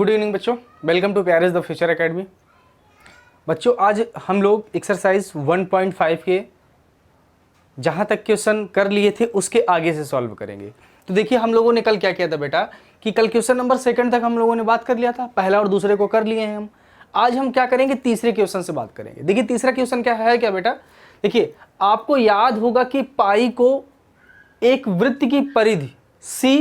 Good evening बच्चों, welcome to प्यारेस the future academy. बच्चों आज हम लोग एक्सरसाइज 1.5 के जहाँ तक क्वेश्चन कर लिए थे उसके आगे से सॉल्व करेंगे। तो देखिए हम लोगों ने कल क्या किया था बेटा कि कल क्वेश्चन नंबर 2 तक हम लोगों ने बात कर लिया था, पहला और दूसरे को कर लिए हैं हम। आज हम क्या करेंगे, तीसरे क्वेश्चन से बात करेंगे। देखिए तीसरा क्वेश्चन क्या है क्या बेटा, देखिए आपको याद होगा कि पाई को एक वृत्त की परिधि C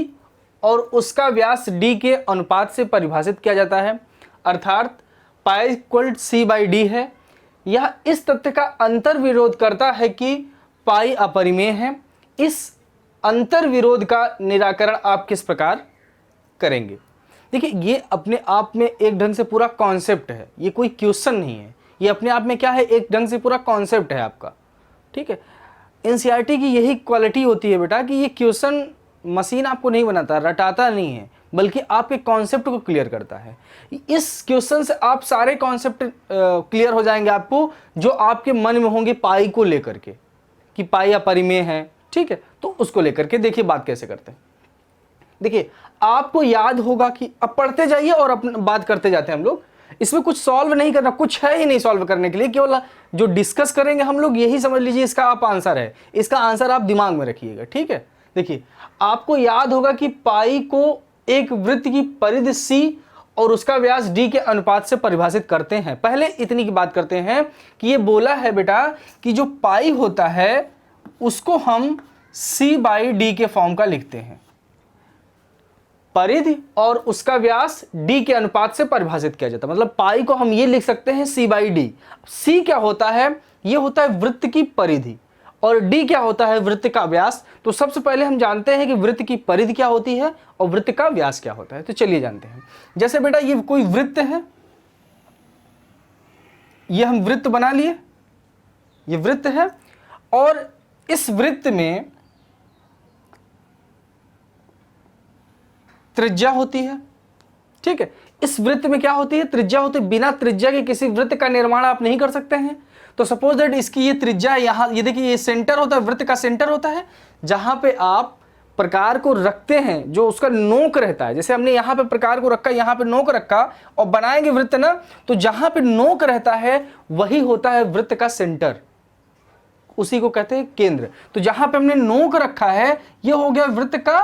और उसका व्यास d के अनुपात से परिभाषित किया जाता है, अर्थात पाई इक्वल C/d है। यह इस तथ्य का अंतर विरोध करता है कि पाई अपरिमेय है। इस अंतर विरोध का निराकरण आप किस प्रकार करेंगे। देखिए ये अपने आप में एक ढंग से पूरा कॉन्सेप्ट है, ये कोई क्वेश्चन नहीं है, ये अपने आप में क्या है, एक ढंग से पूरा कॉन्सेप्ट है आपका। ठीक है, एनसीईआरटी की यही क्वालिटी होती है बेटा कि ये क्वेश्चन मशीन आपको नहीं बनाता, रटाता नहीं है, बल्कि आपके कॉन्सेप्ट को क्लियर करता है। इस क्वेश्चन से आप सारे कॉन्सेप्ट क्लियर हो जाएंगे आपको जो आपके मन में होंगे पाई को लेकर के, कि पाई अपरिमेय है। ठीक है, तो उसको लेकर के देखिए बात कैसे करते हैं। देखिए आपको याद होगा कि अब पढ़ते जाइए और अपना बात करते जाते हैं हम लोग। इसमें कुछ सॉल्व नहीं करना, कुछ है ही नहीं सॉल्व करने के लिए, केवल जो डिस्कस करेंगे हम लोग यही समझ लीजिए इसका आप आंसर है। इसका आंसर आप दिमाग में रखिएगा। ठीक है, देखिए आपको याद होगा कि पाई को एक वृत्त की परिधि C और उसका व्यास d के अनुपात से परिभाषित करते हैं। पहले इतनी की बात करते हैं कि ये बोला है बेटा कि जो पाई होता है उसको हम C/d के फॉर्म का लिखते हैं। परिधि और उसका व्यास d के अनुपात से परिभाषित किया जाता है, मतलब पाई को हम ये लिख सकते हैं C/d। C क्या होता है, ये होता है वृत्त की परिधि, और d क्या होता है, वृत्त का व्यास। तो सबसे पहले हम जानते हैं कि वृत्त की परिधि क्या होती है और वृत्त का व्यास क्या होता है। तो चलिए जानते हैं। जैसे बेटा ये कोई वृत्त है, ये हम वृत्त बना लिए, ये वृत्त है, और इस वृत्त में त्रिज्या होती है। ठीक है, इस वृत्त में क्या होती है, त्रिज्या होती है। बिना त्रिज्या के किसी वृत्त का निर्माण आप नहीं कर सकते हैं। तो सपोज दैट इसकी ये त्रिज्या है, यहाँ ये देखिए ये सेंटर होता है, वृत्त का सेंटर होता है, जहां पे आप प्रकार को रखते हैं, जो उसका नोक रहता है। जैसे हमने यहाँ पे प्रकार को रखा, यहाँ पे नोक रखा और बनाएंगे वृत्त ना, तो जहां पे नोक रहता है वही होता है वृत्त का सेंटर, उसी को कहते हैं केंद्र। तो जहां पे हमने नोक रखा है ये हो गया वृत्त का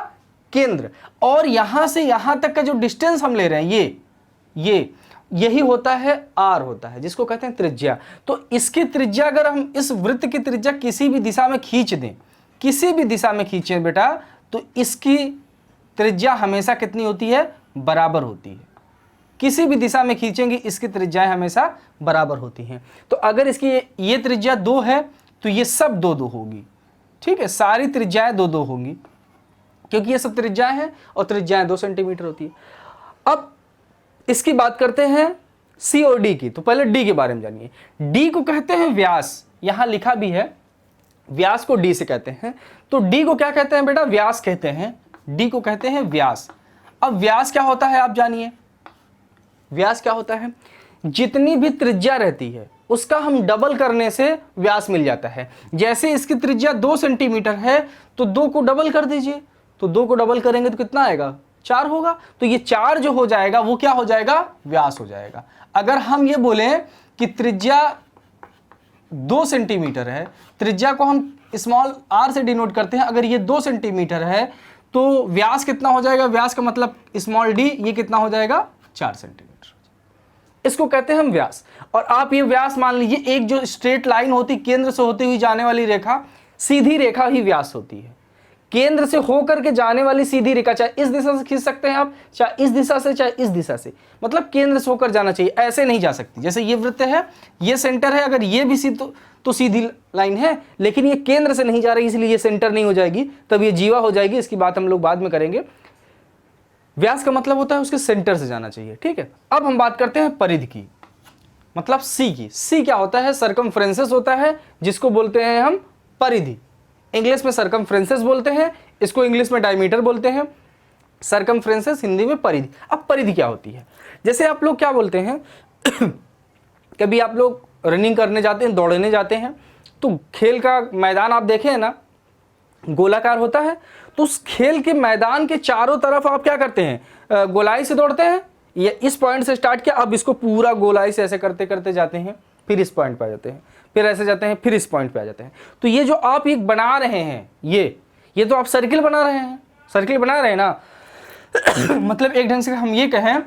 केंद्र, और यहां से यहां तक का जो डिस्टेंस हम ले रहे हैं यही होता है r होता है, जिसको कहते हैं त्रिज्या। तो इसकी त्रिज्या अगर हम इस वृत्त की त्रिज्या किसी भी दिशा में खींच दें, किसी भी दिशा में खींचें बेटा, तो इसकी त्रिज्या हमेशा कितनी होती है, बराबर होती है। किसी भी दिशा में खींचेंगे इसकी त्रिज्याएं हमेशा बराबर होती हैं। तो अगर इसकी ये त्रिज्या 2 है तो ये सब 2-2 होगी। ठीक है, सारी त्रिज्याएं 2-2 होंगी, क्योंकि ये सब त्रिज्याएं हैं और त्रिज्याएं 2 सेंटीमीटर होती है। अब इसकी बात करते हैं C और D की। तो पहले D के बारे में जानिए। D को कहते हैं व्यास, यहां लिखा भी है, व्यास को D से कहते हैं। तो D को क्या कहते हैं बेटा, व्यास कहते हैं। D को कहते हैं व्यास। अब व्यास क्या होता है आप जानिए। व्यास क्या होता है, जितनी भी त्रिज्या रहती है उसका हम डबल करने से व्यास मिल जाता है। जैसे इसकी त्रिज्या 2 सेंटीमीटर है तो 2 को डबल कर दीजिए, तो 2 को डबल करेंगे तो कितना आएगा, 4 होगा। तो ये 4 जो हो जाएगा वो क्या हो जाएगा, व्यास हो जाएगा। अगर हम ये बोले कि त्रिज्या 2 सेंटीमीटर है, त्रिज्या को हम स्मॉल r से डिनोट करते हैं, अगर ये 2 सेंटीमीटर है तो व्यास कितना हो जाएगा, व्यास का मतलब स्मॉल d, ये कितना हो जाएगा, 4 सेंटीमीटर। इसको कहते हैं हम व्यास। और आप ये व्यास मान लीजिए, एक जो स्ट्रेट लाइन होती, केंद्र से होती हुई जाने वाली रेखा, सीधी रेखा ही व्यास होती है। केंद्र से होकर के जाने वाली सीधी रेखा, चाहे इस दिशा से खींच सकते हैं आप, चाहे इस दिशा से, चाहे इस दिशा से, मतलब केंद्र से होकर जाना चाहिए, ऐसे नहीं जा सकती। जैसे ये वृत्त है, ये सेंटर है, अगर ये भी तो सीधी लाइन है, लेकिन ये केंद्र से नहीं जा रही, इसलिए ये सेंटर नहीं हो जाएगी, तब ये जीवा हो जाएगी। इसकी बात हम लोग बाद में करेंगे। व्यास का मतलब होता है उसके सेंटर से जाना चाहिए। ठीक है, अब हम बात करते हैं परिधि की, मतलब C की। C क्या होता है, सरकमफ्रेंसेस होता है, जिसको बोलते हैं हम परिधि। इंग्लिश में सरकमफ्रेंसेस बोलते हैं, इसको इंग्लिश में डायमीटर बोलते हैं, सरकमफ्रेंसेस हिंदी में परिधि। अब परिधि क्या होती है, जैसे आप लोग क्या बोलते हैं कभी आप लोग रनिंग करने जाते हैं, दौड़ने जाते हैं, तो खेल का मैदान आप देखे हैं ना, गोलाकार होता है। तो उस खेल के मैदान के चारों तरफ आप क्या करते हैं, गोलाई से दौड़ते हैं ये इस पॉइंट से स्टार्ट किया, अब इसको पूरा गोलाई से ऐसे करते करते जाते हैं, फिर इस पॉइंट पे आ जाते हैं, फिर ऐसे जाते हैं, फिर इस पॉइंट पे आ जाते हैं। तो ये जो आप एक बना रहे हैं, ये तो आप सर्किल बना रहे हैं, सर्किल बना रहे हैं ना। मतलब एक ढंग से हम ये कहें,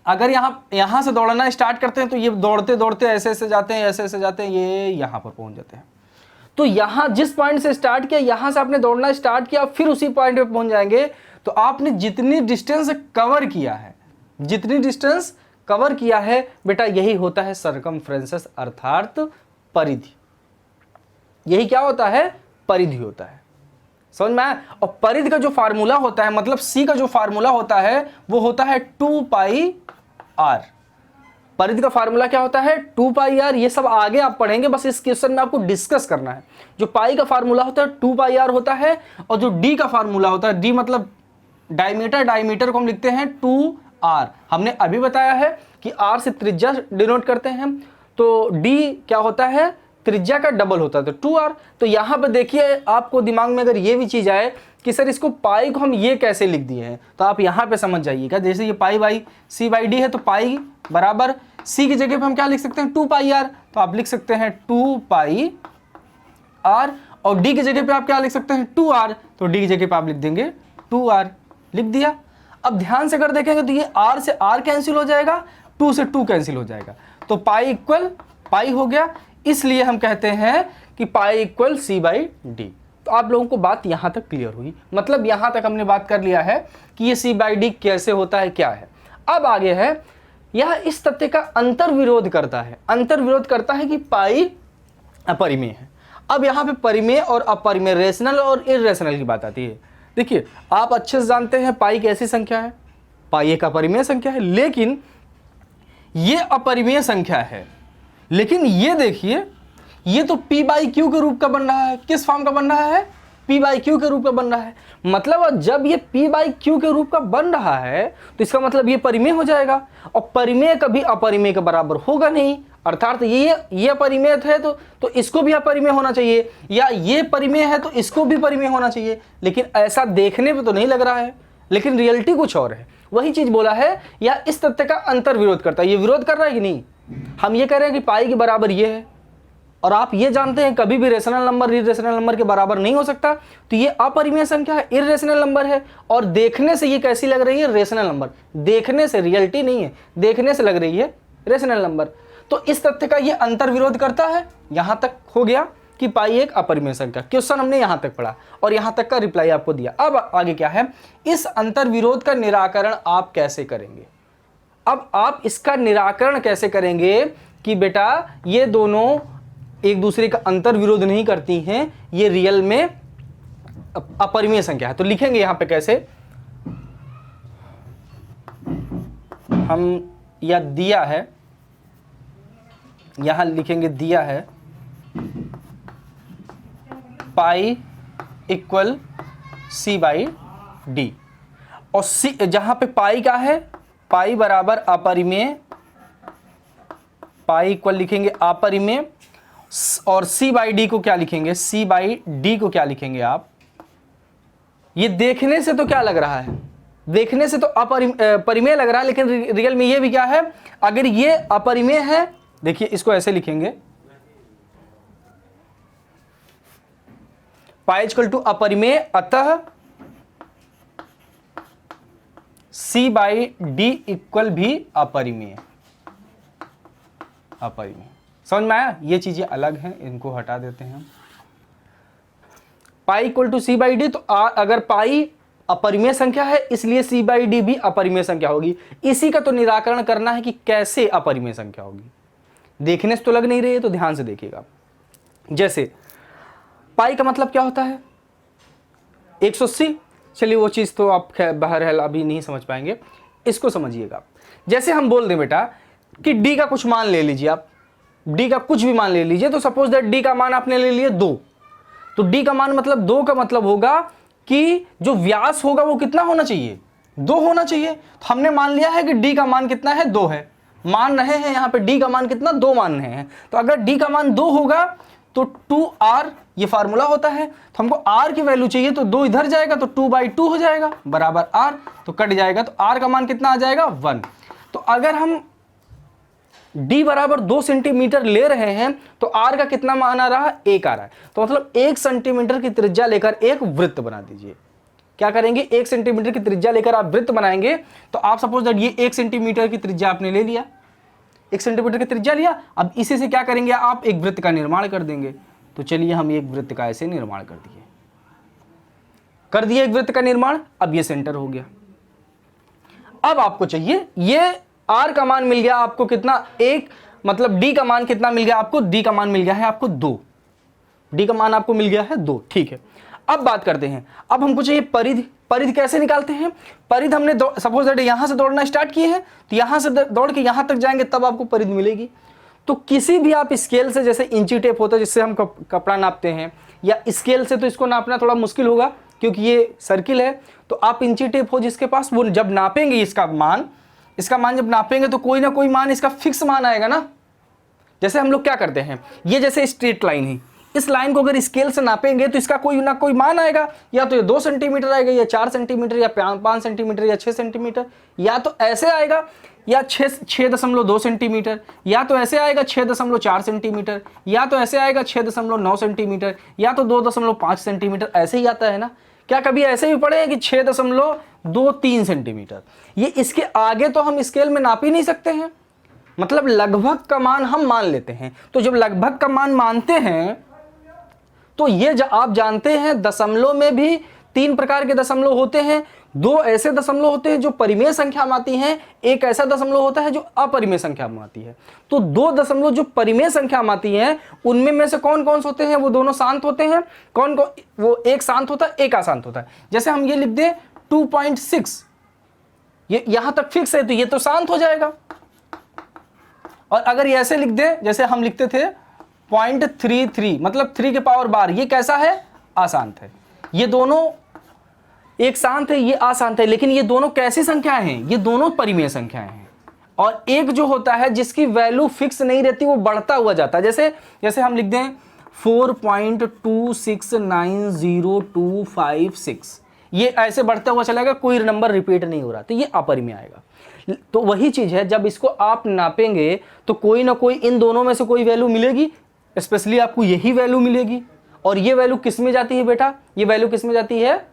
अगर यहाँ से दौड़ना स्टार्ट करते हैं तो ये दौड़ते दौड़ते ऐसे ऐसे जाते हैं, ऐसे ऐसे जाते हैं, ये यहाँ पर पहुंच जाते हैं। तो यहाँ जिस पॉइंट से स्टार्ट किया, यहाँ से आपने दौड़ना स्टार्ट किया, फिर उसी पॉइंट पे पहुंच जाएंगे। तो आपने जितनी डिस्टेंस कवर किया है, जितनी डिस्टेंस कवर किया है बेटा, यही होता है सरकमफ्रेंस अर्थात परिधि। यही क्या होता है? परिधि होता है। समझ में आया? और परिधि का जो फार्मूला होता है, मतलब सी का जो फार्मूला होता है वो होता है 2 पाई आर। परिधि का फार्मूला क्या होता है? 2 पाई आर। ये सब आगे आप पढ़ेंगे, बस इस क्वेश्चन में आपको डिस्कस करना है। जो पाई का फार्मूला होता है 2 पाई आर होता है, और जो डी का फार्मूला होता है, डी मतलब डायमीटर, डायमीटर को हम लिखते हैं 2 आर। हमने अभी बताया है कि आर से त्रिज्या डिनोट करते हैं, तो डी क्या होता है? त्रिज्या का डबल होता है, तो 2r। तो यहां पर देखिए, आपको दिमाग में अगर ये भी चीज आए कि सर इसको पाई को हम ये कैसे लिख दिए हैं, तो आप यहां पे समझ जाइएगा। जैसे ये pi by C by D है, तो पाई बराबर सी की जगह पे हम क्या लिख सकते हैं? 2 पाई आर। तो आप लिख सकते हैं 2 पाई आर, और डी की जगह पे आप क्या लिख सकते हैं? 2r। तो डी की जगह पे आप लिख देंगे 2r, लिख दिया। अब ध्यान से अगर देखेंगे तो ये r से r कैंसिल हो जाएगा, 2 से 2 कैंसिल हो जाएगा, तो पाई इक्वल पाई हो गया। इसलिए हम कहते हैं कि pi equal C by D. तो आप लोगों को बात यहां तक क्लियर हुई। मतलब यहां तक हमने बात कर लिया है कि ये सी बाई डी कैसे होता है, क्या है। अब आगे है, यह इस तथ्य का अंतर विरोध करता है। अंतर विरोध करता है कि पाई अपरिमेय है। अब यहां पे परिमेय और अपरिमेय, रेशनल और इरेशनल की बात आती है। देखिए, आप अच्छे से जानते हैं पाई कैसी संख्या है? पाई एक अपरिमेय संख्या है, लेकिन ये अपरिमेय संख्या है। लेकिन ये देखिए, ये तो p बाई क्यू के रूप का बन रहा है। किस फॉर्म का बन रहा है? p बाई क्यू के रूप का बन रहा है। मतलब जब ये p बाई क्यू के रूप का बन रहा है, तो इसका मतलब ये परिमेय हो जाएगा, और परिमेय कभी अपरिमेय के बराबर होगा नहीं। अर्थात ये अपरिमेय है तो इसको भी अपरिमेय होना चाहिए, या ये परिमेय है तो इसको भी परिमेय होना चाहिए। लेकिन ऐसा देखने पे तो नहीं लग रहा है, लेकिन रियलिटी कुछ और है। वही चीज बोला है, या इस तथ्य का अंतर विरोध करता है। ये विरोध कर रहा है कि नहीं? हम ये कह रहे हैं कि पाई के बराबर ये है, और आप ये जानते हैं कभी भी रेशनल नंबर इरेशनल नंबर के बराबर नहीं हो सकता। तो ये अपरिमेय संख्या है, इरेशनल नंबर है, और देखने से ये कैसी लग रही है? Rational number. देखने से, रियलिटी नहीं है, देखने से लग रही है रेशनल नंबर। तो इस तथ्य का ये अंतर विरोध करता है। यहां तक हो गया कि पाई एक अपरिमेय संख्या। क्वेश्चन हमने यहां तक पढ़ा और यहां तक का रिप्लाई आपको दिया। अब आगे क्या है? इस अंतर विरोध का निराकरण आप कैसे करेंगे? अब आप इसका निराकरण कैसे करेंगे कि बेटा ये दोनों एक दूसरे का अंतर विरोध नहीं करती हैं, ये रियल में अपरिमेय संख्या है। तो लिखेंगे यहां पे कैसे? हम या दिया है, यहां लिखेंगे दिया है pi equal C by D, और सी जहां पे पाई क्या है? पाई बराबर अपरिमेय, पाई इक्वल लिखेंगे अपरिमेय, और सी बाई डी को क्या लिखेंगे? सी बाई डी को क्या लिखेंगे आप? ये देखने से तो क्या लग रहा है? देखने से तो अपरिमेय लग रहा है, लेकिन रियल में ये भी क्या है? अगर ये अपरिमेय है, देखिए इसको ऐसे लिखेंगे, पाई इक्वल टू अपरिमेय, अतः सी बाई डी इक्वल भी अपरिमेय। अपरिमेय समझ में आया? ये चीजें अलग हैं, इनको हटा देते हैं। Pi equal to C by D, तो अगर पाई अपरिमेय संख्या है, इसलिए सी बाई डी भी अपरिमेय संख्या होगी। इसी का तो निराकरण करना है कि कैसे अपरिमेय संख्या होगी। देखने से तो लग नहीं रही है, तो ध्यान से देखिएगा। जैसे पाई का मतलब क्या होता है? 180। चलिए वो चीज तो आप बाहर है, अभी नहीं समझ पाएंगे, इसको समझिएगा। जैसे हम बोल दें बेटा कि डी का कुछ मान ले लीजिए, आप डी का कुछ भी मान ले लीजिए, तो सपोज दैट डी का मान आपने ले लिया 2, तो डी का मान मतलब 2 का मतलब होगा कि जो व्यास होगा वो कितना होना चाहिए? 2 होना चाहिए। तो हमने मान लिया है कि डी का मान कितना है? 2 है। मान रहे हैं यहाँ पे डी का मान कितना? 2 मान रहे हैं। तो अगर डी का मान 2 होगा तो 2r, ये फार्मूला होता है। तो हमको r की वैल्यू चाहिए, तो 2 इधर जाएगा तो 2/2 हो जाएगा बराबर r, तो कट जाएगा, तो r का मान कितना आ जाएगा? 1। अगर हम d बराबर 2 सेंटीमीटर ले रहे हैं तो r का कितना मान आ रहा है, 1 आ रहा है। तो मतलब 1 सेंटीमीटर की त्रिज्या लेकर एक वृत्त बना दीजिए। क्या करेंगे, 1 सेंटीमीटर की त्रिज्या लेकर आप वृत्त बनाएंगे। तो आप सपोज दैट ये 1 सेंटीमीटर की त्रिज्या आपने ले लिया, 1 सेंटीमीटर की त्रिज्या लिया। अब इसी से क्या करेंगे, आप एक वृत्त का निर्माण कर देंगे। तो चलिए हम एक वृत्त का ऐसे निर्माण कर दिए एक वृत्त का निर्माण। अब ये सेंटर हो गया। अब आपको चाहिए, ये r का मान मिल गया आपको कितना, 1, मतलब d का मान कितना मिल गया आपको, d का मान मिल गया है आपको 2, d का मान आपको मिल गया है 2। ठीक है, अब बात करते हैं, अब हमको चाहिए परिधि। परिधि कैसे निकालते हैं, परिधि हमने सपोज दैट यहां से दौड़ना स्टार्ट किए हैं, तो यहां से दौड़ के यहां तक जाएंगे तब आपको परिधि मिलेगी। तो किसी भी आप स्केल से, जैसे इंची टेप होता है जिससे हम कपड़ा नापते हैं, या स्केल से तो इसको नापना थोड़ा मुश्किल होगा क्योंकि ये सर्किल है। तो आप इंची टेप हो जिसके पास, वो जब नापेंगे इसका मान जब नापेंगे तो कोई ना कोई मान इसका फिक्स मान आएगा ना। जैसे हम लोग क्या करते हैं, ये जैसे स्ट्रेट लाइन है, इस लाइन को अगर स्केल से नापेंगे तो इसका कोई ना कोई मान आएगा, या तो ये 2 सेंटीमीटर आएगा, या 4 सेंटीमीटर, या 5 सेंटीमीटर, या 6 सेंटीमीटर, या तो ऐसे आएगा, या 6.2 सेंटीमीटर, या तो ऐसे आएगा 6.4 सेंटीमीटर, या तो ऐसे आएगा 6.9 सेंटीमीटर, या तो 2.5 सेंटीमीटर, ऐसे ही आता है ना। क्या कभी ऐसे भी पढ़े हैं कि 6.23 सेंटीमीटर? ये इसके आगे तो हम स्केल में नाप ही नहीं सकते हैं, मतलब लगभग का मान हम मान लेते हैं। तो जब लगभग का मान मानते हैं तो ये आप जानते हैं दशमलव में भी 3 प्रकार के दशमलव होते हैं। 2 ऐसे दशमलव होते हैं जो परिमेय संख्या में आती हैं, एक ऐसा दशमलव होता है जो अपरिमेय संख्या में आती है। तो 2 दशमलव जो परिमेय संख्या में आती हैं उनमें में से कौन कौन से होते हैं, वो दोनों शांत होते हैं। कौन कौन, वो एक शांत होता है, एक अशांत होता है। जैसे हम ये लिख दें 2.6, ये यहां तक फिक्स है तो ये तो शांत हो जाएगा। और अगर ये ऐसे लिख दें जैसे हम लिखते थे 0.33, मतलब 3 के पावर 12, ये कैसा है, अशांत है। ये दोनों, एक शांत है, ये अशांत है, लेकिन ये दोनों कैसी संख्याएं हैं, ये दोनों परिमेय संख्याएं हैं। और एक जो होता है जिसकी वैल्यू फिक्स नहीं रहती, वो बढ़ता हुआ जाता है। जैसे हम लिख दें 4.26902556, ये ऐसे बढ़ता हुआ चलेगा, कोई नंबर रिपीट नहीं हो रहा, तो ये अपरिमेय आएगा। तो वही चीज है, जब इसको आप नापेंगे तो कोई ना कोई इन दोनों में से कोई वैल्यू मिलेगी, स्पेशली आपको यही वैल्यू मिलेगी। और ये वैल्यू किस में जाती है बेटा, ये वैल्यू किस में जाती है,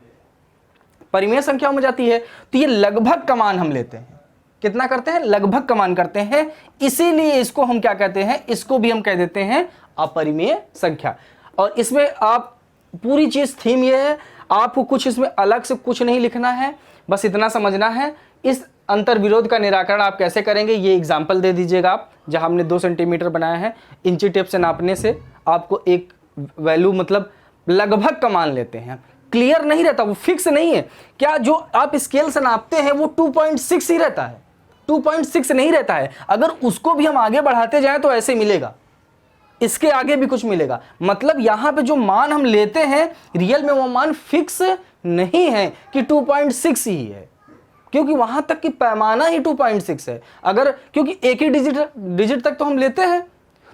परिमेय संख्याओं में जाती है। तो ये लगभग का मान हम लेते हैं, कितना करते हैं, लगभग का मान करते हैं। इसीलिए इसको हम क्या कहते हैं, इसको भी हम कह देते हैं अपरिमेय संख्या। और इसमें आप पूरी चीज थीम ये है, आपको कुछ इसमें अलग से कुछ नहीं लिखना है, बस इतना समझना है। इस अंतर विरोध का निराकरण आप कैसे करेंगे, ये एग्जाम्पल दे दीजिएगा आप, जहां हमने 2 सेंटीमीटर बनाया है। इंची टेप से नापने से आपको एक वैल्यू, मतलब लगभग का मान लेते हैं, क्लियर नहीं रहता, वो फिक्स नहीं है। क्या जो आप स्केल से नापते हैं वो 2.6 ही रहता है, 2.6 नहीं रहता है। अगर उसको भी हम आगे बढ़ाते जाएं तो ऐसे मिलेगा, इसके आगे भी कुछ मिलेगा। मतलब यहां पे जो मान हम लेते हैं रियल में वो मान फिक्स नहीं है कि 2.6 ही है, क्योंकि वहां तक की पैमाना ही 2.6 है। अगर क्योंकि एक ही डिजिट तक तो हम लेते हैं,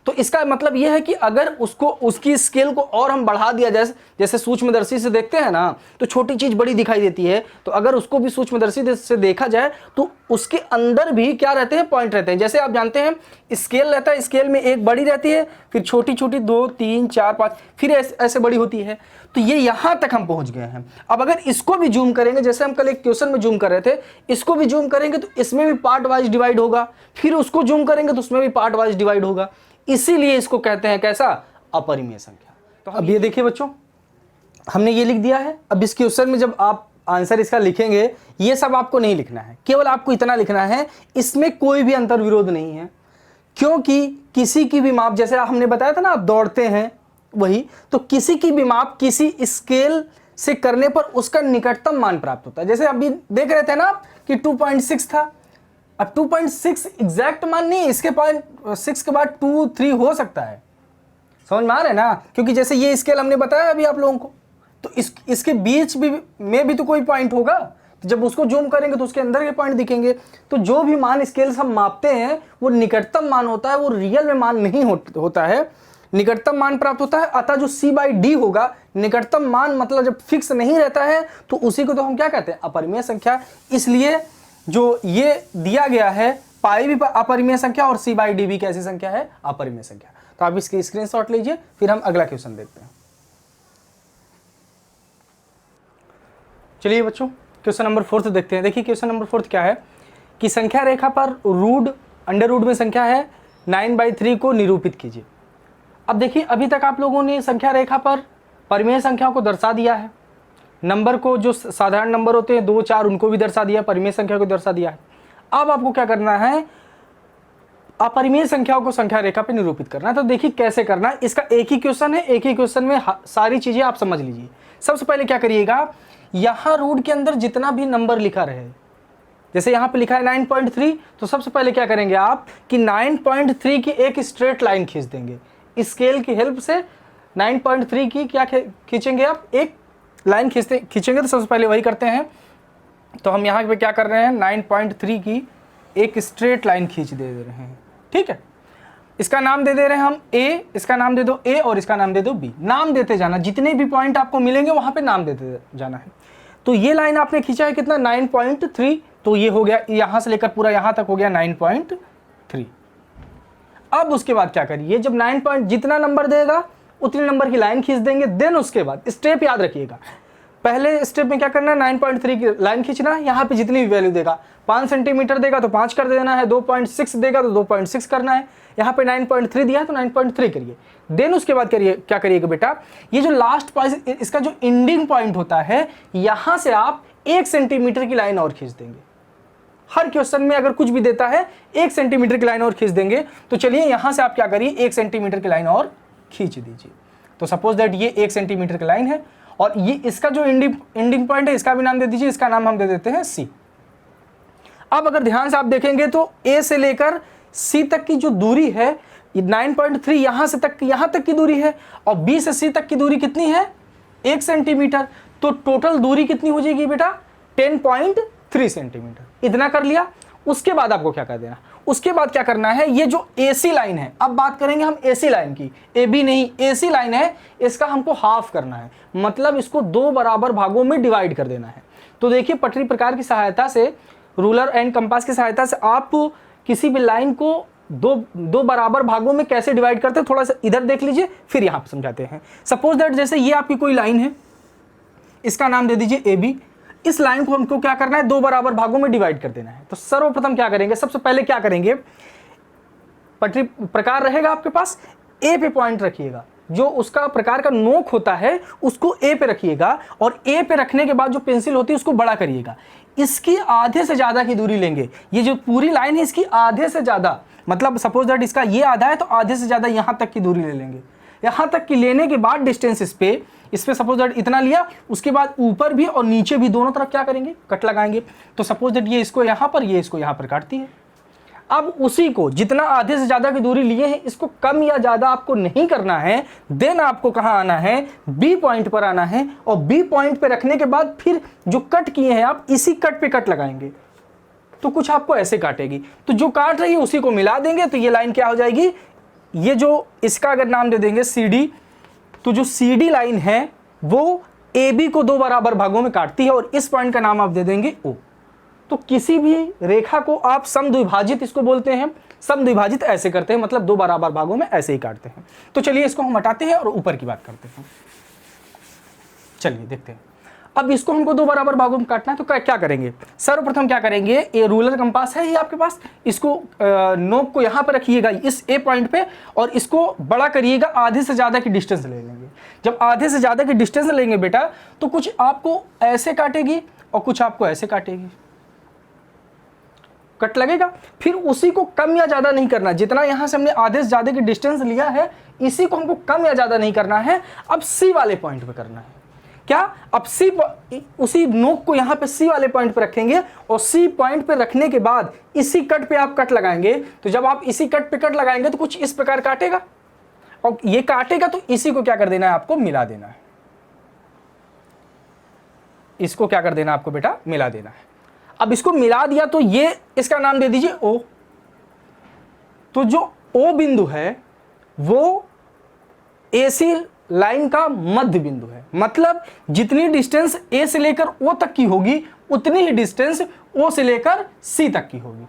तो इसका मतलब यह है कि अगर उसकी स्केल को और हम बढ़ा दिया जाए, जैसे सूक्ष्मदर्शी से देखते हैं ना, तो छोटी चीज बड़ी दिखाई देती है, तो अगर उसको भी सूक्ष्मदर्शी से देखा जाए तो उसके अंदर भी क्या रहते हैं, पॉइंट रहते हैं। जैसे आप जानते हैं स्केल रहता है, स्केल में एक बड़ी रहती है, फिर छोटी छोटी 2 3 4 5, फिर ऐसे बड़ी होती है। तो ये यहां तक हम पहुंच गए हैं। अब अगर इसको भी जूम करेंगे, जैसे हम कल एक क्वेश्चन में जूम कर रहे थे, इसको भी जूम करेंगे तो इसमें भी पार्ट वाइज डिवाइड होगा, फिर उसको जूम करेंगे तो उसमें भी पार्ट वाइज डिवाइड होगा। इसीलिए इसको कहते हैं कैसा, अपरिमेय संख्या। तो अब ये देखिए बच्चों, हमने ये लिख दिया है। अब इस क्वेश्चन में जब आप आंसर इसका लिखेंगे, ये सब आपको नहीं लिखना है, केवल आपको इतना लिखना है, इसमें कोई भी अंतर विरोध नहीं है। क्योंकि किसी की भी माप, जैसे हमने बताया था ना, आप दौड़ते हैं वही, तो किसी की भी माप किसी स्केल से करने पर उसका निकटतम मान प्राप्त होता है। जैसे अभी देख रहे थे ना आप कि 2.6 था, अब 2.6 एग्जैक्ट मान नहीं, इसके 0.6 के बाद 2 3 हो सकता है, समझ में आ रहा है ना। क्योंकि जैसे ये स्केल हमने बताया अभी आप लोगों को, तो इसके बीच में भी तो कोई पॉइंट होगा, तो जब उसको जूम करेंगे तो उसके अंदर के पॉइंट दिखेंगे। तो जो भी मान स्केल से हम मापते हैं वो निकटतम मान होता है, वो रियल में मान नहीं होता है, निकटतम मान प्राप्त होता है। अतः जो C/D होगा, निकटतम मान, मतलब जब फिक्स नहीं रहता है तो उसी को तो हम क्या कहते हैं, अपरिमेय संख्या। इसलिए जो ये दिया गया है पाई भी अपरिमेय संख्या और सी बाई डी भी कैसी संख्या है, अपरिमेय संख्या। तो आप इसकी स्क्रीनशॉट लीजिए, फिर हम अगला क्वेश्चन देखते हैं। चलिए बच्चों क्वेश्चन नंबर 4 देखते हैं। देखिए क्वेश्चन नंबर 4 क्या है कि संख्या रेखा पर अंडर रूट में संख्या है 9/3 को निरूपित कीजिए। अब देखिए अभी तक आप लोगों ने संख्या रेखा पर परिमेय संख्याओं को दर्शा दिया है, नंबर को जो साधारण नंबर होते हैं 2, 4 उनको भी दर्शा दिया, परिमेय संख्या को दर्शा दिया है। अब आपको क्या करना है, अपरिमेय संख्याओं को संख्या रेखा पर निरूपित करना है। तो देखिए कैसे करना है, इसका एक ही क्वेश्चन है, एक ही क्वेश्चन में सारी चीजें आप समझ लीजिए। सबसे पहले क्या करिएगा, यहां रूट के अंदर जितना भी नंबर लिखा रहे, जैसे यहां पे लिखा है 9.3, तो सबसे पहले क्या करेंगे आप कि 9.3 की एक स्ट्रेट लाइन खींच देंगे। स्केल की हेल्प से 9.3 की क्या खींचेंगे आप, एक लाइन खींचेंगे। तो सबसे पहले वही करते हैं। तो हम यहाँ पे क्या कर रहे हैं, 9.3 की एक स्ट्रेट लाइन खींच दे रहे हैं। ठीक है, इसका नाम दे रहे हैं हम ए, इसका नाम दे दो ए और इसका नाम दे दो बी। नाम देते जाना, जितने भी पॉइंट आपको मिलेंगे वहां पे नाम देते जाना है। तो ये लाइन आपने खींचा है कितना, 9.3, तो ये हो गया यहां से लेकर पूरा यहां तक हो गया 9.3। अब उसके बाद क्या करिए, जब 9 जितना नंबर देगा उतने नंबर की लाइन खींच देंगे। देन उसके बाद स्टेप याद रखिएगा, पहले स्टेप में क्या करना है, 9.3 की लाइन खींचना है। यहाँ पे जितनी भी वैल्यू देगा, 5 सेंटीमीटर देगा तो 5 कर देना है, 2.6 देगा तो 2.6 करना है। यहाँ पे 9.3 दिया है तो 9.3 करिए। देन उसके बाद करिए, क्या करिएगा बेटा, ये जो लास्ट पॉइंट, इसका जो एंडिंग पॉइंट होता है, यहां से आप 1 सेंटीमीटर की लाइन और खींच देंगे। हर क्वेश्चन में अगर कुछ भी देता है 1 सेंटीमीटर की लाइन और खींच देंगे। तो चलिए यहां से आप क्या करिए, 1 सेंटीमीटर की लाइन और खींच दीजिए। तो सपोज दैट ये 1 सेंटीमीटर की लाइन है और ये इसका जो एंडिंग पॉइंट है, इसका भी नाम दे दीजिए, इसका नाम हम दे देते हैं सी। अब अगर ध्यान से आप देखेंगे तो ए से लेकर सी तक की जो दूरी है 9.3, यहां से तक यहां तक की दूरी है, और बी से सी तक की दूरी कितनी है, 1 सेंटीमीटर। तो टोटल दूरी कितनी हो जाएगी बेटा, 10.3 सेंटीमीटर। इतना कर लिया। उसके बाद आपको क्या कर देना, उसके बाद क्या करना है, ये जो AC लाइन है, अब बात करेंगे हम AC लाइन की, AB नहीं, AC लाइन है, इसका हमको हाफ करना है, मतलब इसको 2 बराबर भागों में डिवाइड कर देना है। तो देखिए पटरी प्रकार की सहायता से, रूलर एंड कंपास की सहायता से आप किसी भी लाइन को दो बराबर भागों में कैसे डिवाइड करते हैं, थोड़ा सा इधर देख लीजिए, फिर यहां पर समझाते हैं। सपोज दैट जैसे ये आपकी कोई लाइन है, इसका नाम दे दीजिए AB। इस लाइन को हमको क्या करना है, 2 बराबर भागों में डिवाइड कर देना है। तो सर्वप्रथम क्या करेंगे, सबसे पहले क्या करेंगे, पटरी प्रकार रहेगा आपके पास, ए पे पॉइंट रखिएगा, जो उसका प्रकार का नोक होता है उसको ए पे रखिएगा, और ए पे रखने के बाद जो पेंसिल होती है उसको बड़ा करिएगा। इसकी आधे से ज्यादा की दूरी लेंगे। ये जो पूरी लाइन है इसकी आधे से ज्यादा, मतलब सपोज दैट इसका ये आधा है तो आधे से ज्यादा यहां तक की दूरी ले लेंगे। यहां तक की लेने के बाद डिस्टेंस इस पे सपोज दैट इतना लिया, उसके बाद ऊपर भी और नीचे भी दोनों तरफ क्या करेंगे, कट लगाएंगे। तो सपोज दैट ये इसको यहां पर, ये इसको यहां पर काटती है। अब उसी को जितना आधे से ज्यादा की दूरी लिए हैं, इसको कम या ज्यादा आपको नहीं करना है। देन आपको कहां आना है, बी पॉइंट पर आना है, और बी पॉइंट पे रखने के बाद फिर जो कट किए हैं आप, इसी कट पे कट लगाएंगे। तो कुछ आपको ऐसे काटेगी, तो जो काट रही है उसी को मिला देंगे, तो ये लाइन क्या हो जाएगी, ये जो इसका अगर नाम दे देंगे CD, तो जो CD लाइन है वो AB को 2 बराबर भागों में काटती है, और इस पॉइंट का नाम आप दे देंगे O। तो किसी भी रेखा को आप समद्विभाजित इसको बोलते हैं, समद्विभाजित ऐसे करते हैं, मतलब 2 बराबर भागों में ऐसे ही काटते हैं। तो चलिए इसको हम हटाते हैं और ऊपर की बात करते हैं। चलिए देखते हैं। अब इसको हमको 2 बराबर भागों में काटना है, तो क्या करेंगे, सर्वप्रथम क्या करेंगे, ये रूलर कंपास है ये आपके पास, इसको नोक को यहां पर रखिएगा इस A पॉइंट पे, और इसको बड़ा करिएगा, आधे से ज्यादा की डिस्टेंस ले लेंगे। जब आधे से ज्यादा की डिस्टेंस लेंगे बेटा, तो कुछ आपको ऐसे काटेगी और कुछ आपको ऐसे काटेगी, कट लगेगा। फिर उसी को कम या ज्यादा नहीं करना, जितना यहां से हमने आधे से ज्यादा की डिस्टेंस लिया है, इसी को हमको कम या ज्यादा नहीं करना है, अब C वाले पॉइंट पे करना है। क्या, अब उसी नोक को यहां पे C वाले पॉइंट पे रखेंगे, और C पॉइंट पे रखने के बाद इसी कट पे आप कट लगाएंगे। तो जब आप इसी कट पे कट लगाएंगे तो कुछ इस प्रकार काटेगा, और ये काटेगा तो इसी को क्या कर देना है, आपको मिला देना है। इसको क्या कर देना आपको बेटा, मिला देना है। अब इसको मिला दिया तो ये इसका नाम दे दीजिए O। तो जो O बिंदु है वो AC लाइन का मध्य बिंदु है, मतलब जितनी डिस्टेंस A से लेकर O तक की होगी, उतनी ही डिस्टेंस O से लेकर C तक की होगी।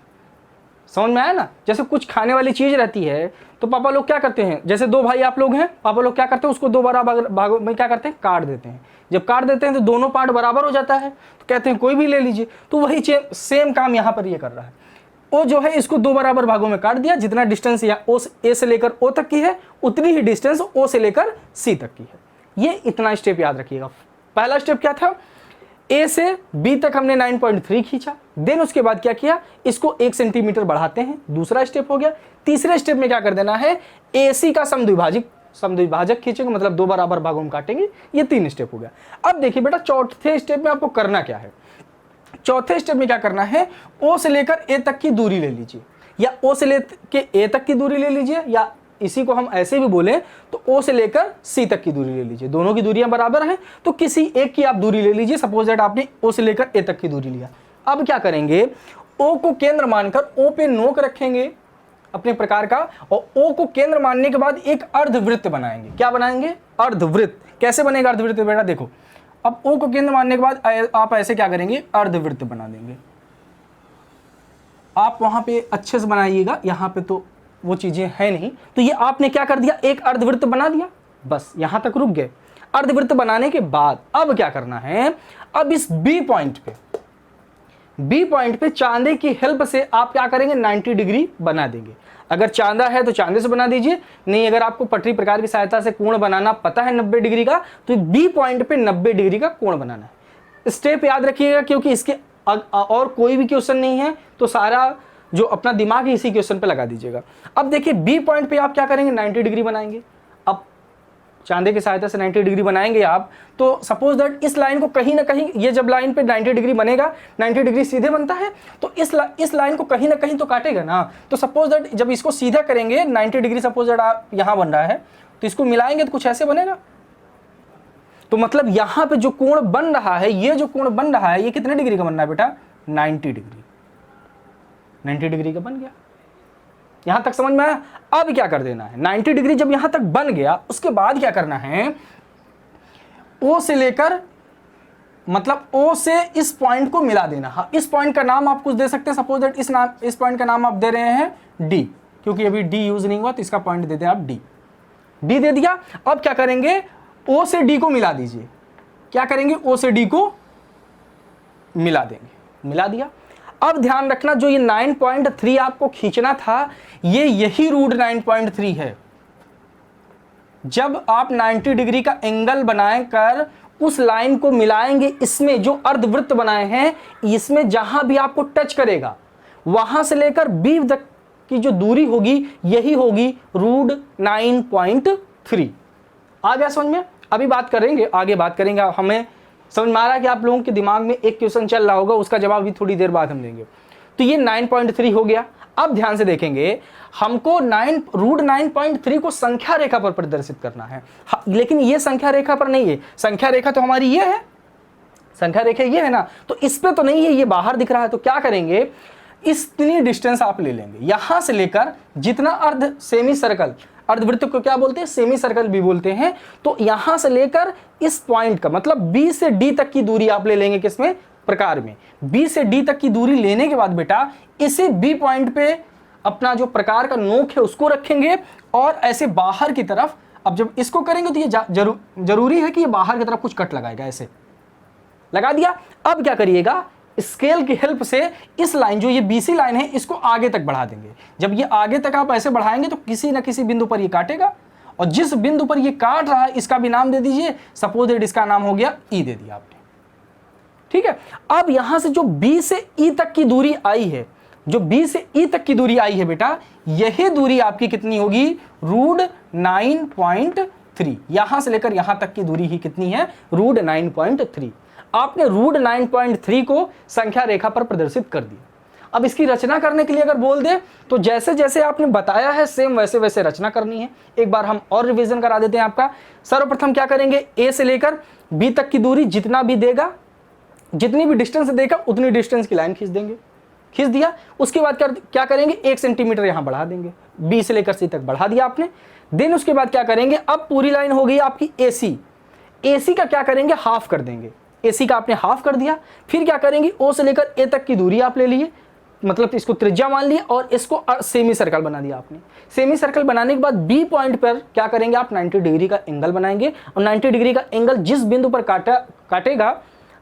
समझ में आया ना? जैसे कुछ खाने वाली चीज रहती है तो पापा लोग क्या करते हैं, जैसे दो भाई आप लोग हैं, पापा लोग क्या करते हैं उसको दो बराबर भागों में क्या करते हैं, काट देते हैं। जब काट देते हैं तो दोनों पार्ट बराबर हो जाता है, तो कहते हैं कोई भी ले लीजिए। तो वही सेम काम यहाँ पर ये कर रहा है। ओ जो है इसको दो बराबर भागों में काट दिया, जितना डिस्टेंस यहाँ ए से लेकर ओ तक की है उतनी ही डिस्टेंस ओ से लेकर सी तक की है। ये इतना स्टेप याद रखिएगा। पहला स्टेप क्या था, ए से बी तक हमने 9.3 खींचा, देन उसके बाद क्या किया, इसको 1 सेंटीमीटर बढ़ाते हैं, दूसरा स्टेप हो गया। तीसरे स्टेप में क्या कर देना है, AC का समद्विभाजक खींचेंगे, मतलब दो बराबर भागों में काटेंगे। ये 3 स्टेप हो गया। अब देखिए बेटा चौथे स्टेप में आपको करना क्या है। चौथे स्टेप में क्या करना है, O से लेकर A तक की दूरी ले लीजिए, या O से लेकर A तक की दूरी ले लीजिए, या इसी को हम ऐसे भी बोले तो O से लेकर C तक की दूरी ले लीजिए। दोनों की दूरियां बराबर हैं तो किसी एक की आप दूरी ले लीजिए। सपोज दैट आपने O से लेकर A तक की दूरी लिया। अब क्या करेंगे, O को केंद्र मानकर O पे नोक रखेंगे अपने प्रकार का, और O को केंद्र मानने के बाद एक अर्धवृत्त बनाएंगे। क्या बनाएंगे, अर्धवृत्त। कैसे बनेगा अर्धवृत्त बेटा, देखो अब O को केंद्र मानने के बाद आप ऐसे क्या करेंगे, अर्धवृत्त बना देंगे। आप वहां पे अच्छे से बनाइएगा, यहाँ पे तो वो चीजें है नहीं। तो ये आपने क्या कर दिया, एक अर्धवृत्त बना दिया, बस यहां तक रुक गए। अर्धवृत्त बनाने के बाद अब क्या करना है, अब इस बी पॉइंट पे चांदे की हेल्प से आप क्या करेंगे, 90 डिग्री बना देंगे। अगर चांदा है तो चांदे से बना दीजिए, नहीं अगर आपको पटरी प्रकार की सहायता से कोण बनाना पता है 90 डिग्री का, तो बी पॉइंट पे 90 डिग्री का कोण बनाना है। स्टेप याद रखिएगा, क्योंकि इसके और कोई भी क्वेश्चन नहीं है तो सारा जो अपना दिमाग है इसी क्वेश्चन पे लगा दीजिएगा। अब देखिए बी पॉइंट पे आप क्या करेंगे, 90 डिग्री बनाएंगे। अब चांदे की सहायता से 90 डिग्री बनाएंगे आप, तो सपोज दैट इस लाइन को कहीं ना कहीं, ये जब लाइन पे 90 डिग्री बनेगा, 90 डिग्री सीधे बनता है, तो इस लाइन को कहीं ना कहीं तो काटेगा ना। तो सपोज दैट जब इसको सीधा करेंगे 90 डिग्री, सपोज दैट आप यहां बन रहा है तो इसको मिलाएंगे तो कुछ ऐसे बनेगा। तो मतलब यहां पे जो कोण बन रहा है, ये जो कोण बन रहा है, ये कितने डिग्री का बन रहा है बेटा, 90 डिग्री। 90 डिग्री का बन गया। यहां तक समझ में आया? अब क्या कर देना है, 90 डिग्री जब यहां तक बन गया, उसके बाद क्या करना है, O से लेकर, मतलब O से इस पॉइंट को मिला देना। हाँ, इस पॉइंट का नाम आप कुछ दे सकते हैं। सपोज दैट इस पॉइंट का नाम आप दे रहे हैं D, क्योंकि अभी D यूज नहीं हुआ तो इसका पॉइंट दे दें आप D। D दे दिया। अब क्या करेंगे, O से D को मिला दीजिए। क्या करेंगे, O से D को मिला देंगे, मिला दिया। अब ध्यान रखना, जो ये 9.3 आपको खींचना था, ये यही रूट 9.3 है। जब आप 90 डिग्री का एंगल बनाकर उस लाइन को मिलाएंगे, इसमें जो अर्धवृत्त बनाए हैं, इसमें जहां भी आपको टच करेगा, वहां से लेकर बी तक की जो दूरी होगी, यही होगी रूट 9.3। आ गया समझ में? अभी बात करेंगे, आगे बात करेंगे। हमें समझ में आ रहा है कि आप लोगों के दिमाग में एक क्वेश्चन चल रहा होगा, उसका जवाब भी थोड़ी देर बाद हम देंगे। तो ये 9.3 हो गया। अब ध्यान से देखेंगे, हमको रूट 9.3 को संख्या रेखा पर प्रदर्शित करना है। लेकिन ये संख्या रेखा पर नहीं है, संख्या रेखा तो हमारी ये है, संख्या रेखा ये है ना, तो इस पे तो नहीं है, ये बाहर दिख रहा है। तो क्या करेंगे, इतनी डिस्टेंस आप ले लेंगे, यहां से लेकर जितना सेमी सर्कल, अर्धवृत्त को क्या बोलते हैं, सेमी सर्कल भी बोलते हैं। तो यहां से लेकर इस पॉइंट का मतलब B से D तक की दूरी आप ले लेंगे। किसमें, प्रकार में। B से D तक की दूरी लेने के बाद बेटा इसे B पॉइंट पे अपना जो प्रकार का नोक है उसको रखेंगे, और ऐसे बाहर की तरफ, अब जब इसको करेंगे तो ये जरूरी है कि ये बाहर की तरफ कुछ कट लगाएगा, ऐसे लगा दिया। अब क्या करिएगा, स्केल की हेल्प से इस लाइन, जो ये BC लाइन है, इसको आगे तक बढ़ा देंगे। जब ये आगे तक आप ऐसे बढ़ाएंगे तो किसी ना किसी बिंदु पर ये काटेगा, और जिस बिंदु पर ये काट रहा है इसका भी नाम दे दीजिए। सपोज दैट इसका नाम हो गया E, दे दिया आपने, ठीक है। अब यहां से जो B से E तक की दूरी आई है, जो B से E तक की दूरी आई है बेटा, यही दूरी आपकी कितनी होगी, रूट 9.3। यहां से लेकर यहां तक की दूरी ही कितनी है, रूट 9.3। आपने रूट 9.3 को संख्या रेखा पर प्रदर्शित कर दिया। अब इसकी रचना करने के लिए अगर बोल दे तो जैसे जैसे आपने बताया है सेम वैसे वैसे रचना करनी है। एक बार हम और रिवीजन करा देते हैं आपका। सर्वप्रथम क्या करेंगे, A से लेकर B तक की दूरी जितना भी देगा, जितनी भी डिस्टेंस देगा उतनी डिस्टेंस की लाइन खींच देंगे। खींच दिया, उसके बाद क्या करेंगे, 1 सेंटीमीटर यहां बढ़ा देंगे। B से लेकर C तक बढ़ा दिया आपने। देन उसके बाद क्या करेंगे, अब पूरी लाइन हो गई आपकी AC। AC का क्या करेंगे, हाफ कर देंगे। AC का आपने हाफ कर दिया। फिर क्या करेंगे, O से लेकर A तक की दूरी आप ले लिए, मतलब इसको त्रिज्या मान लिया और इसको सेमी सर्कल बना दिया आपने। सेमी सर्कल बनाने के बाद बी पॉइंट पर क्या करेंगे आप, 90 डिग्री का एंगल बनाएंगे और 90 डिग्री का एंगल जिस बिंदु पर काटेगा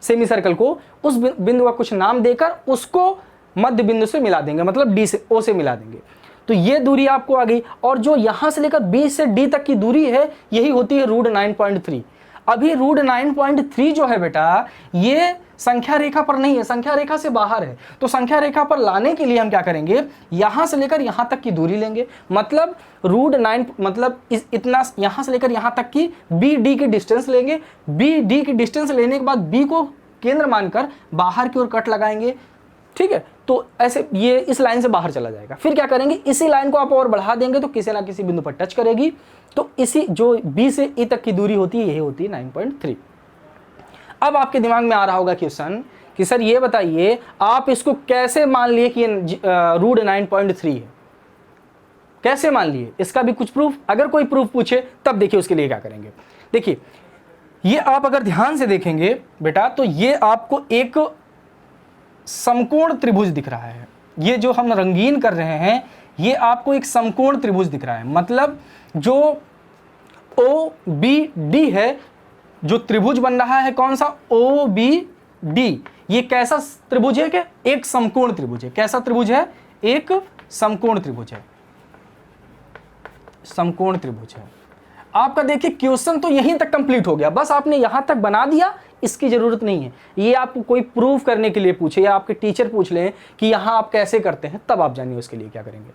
सेमी सर्कल को, उस बिंदु का कुछ नाम देकर उसको मध्य बिंदु से मिला देंगे, मतलब डी से ओ से मिला देंगे। तो ये दूरी आपको आ गई। और जो यहां से लेकर बी से डी तक की दूरी है यही होती है √9.3। अभी √9.3 जो है बेटा ये संख्या रेखा पर नहीं है, संख्या रेखा से बाहर है। तो संख्या रेखा पर लाने के लिए हम क्या करेंगे, यहां से लेकर यहां तक की दूरी लेंगे, मतलब √9 मतलब इतना यहां से लेकर यहां तक की बी डी की डिस्टेंस लेंगे। बी डी की डिस्टेंस लेने के बाद बी को केंद्र मानकर बाहर की ओर कट लगाएंगे, ठीक है। तो ऐसे ये इस लाइन से बाहर चला जाएगा। फिर क्या करेंगे, इसी लाइन को आप और बढ़ा देंगे तो किसी ना किसी बिंदु पर टच करेगी। तो इसी जो बी से ई तक की दूरी होती है यही होती है 9.3। अब आपके दिमाग में आ रहा होगा क्वेश्चन कि सर ये बताइए आप इसको कैसे मान लिए कि ये √9.3 है, कैसे मान लिए, इसका भी कुछ प्रूफ, अगर कोई प्रूफ पूछे तब देखिए उसके लिए क्या करेंगे। देखिए ये आप अगर ध्यान से देखेंगे बेटा तो ये आपको एक समकोण त्रिभुज दिख रहा है। ये जो हम रंगीन कर रहे हैं ये आपको एक समकोण त्रिभुज दिख रहा है, मतलब जो OBD है, जो त्रिभुज बन रहा है कौन सा, OBD, ये कैसा त्रिभुज है, क्या एक समकोण त्रिभुज है। कैसा त्रिभुज है, एक समकोण त्रिभुज है, समकोण त्रिभुज है। आपका देखिए क्वेश्चन तो यहीं तक कंप्लीट हो गया, बस आपने यहां तक बना दिया, इसकी जरूरत नहीं है। ये आपको कोई प्रूफ करने के लिए पूछे या आपके टीचर पूछ लें कि यहां आप कैसे करते हैं, तब आप जानिए उसके लिए क्या करेंगे।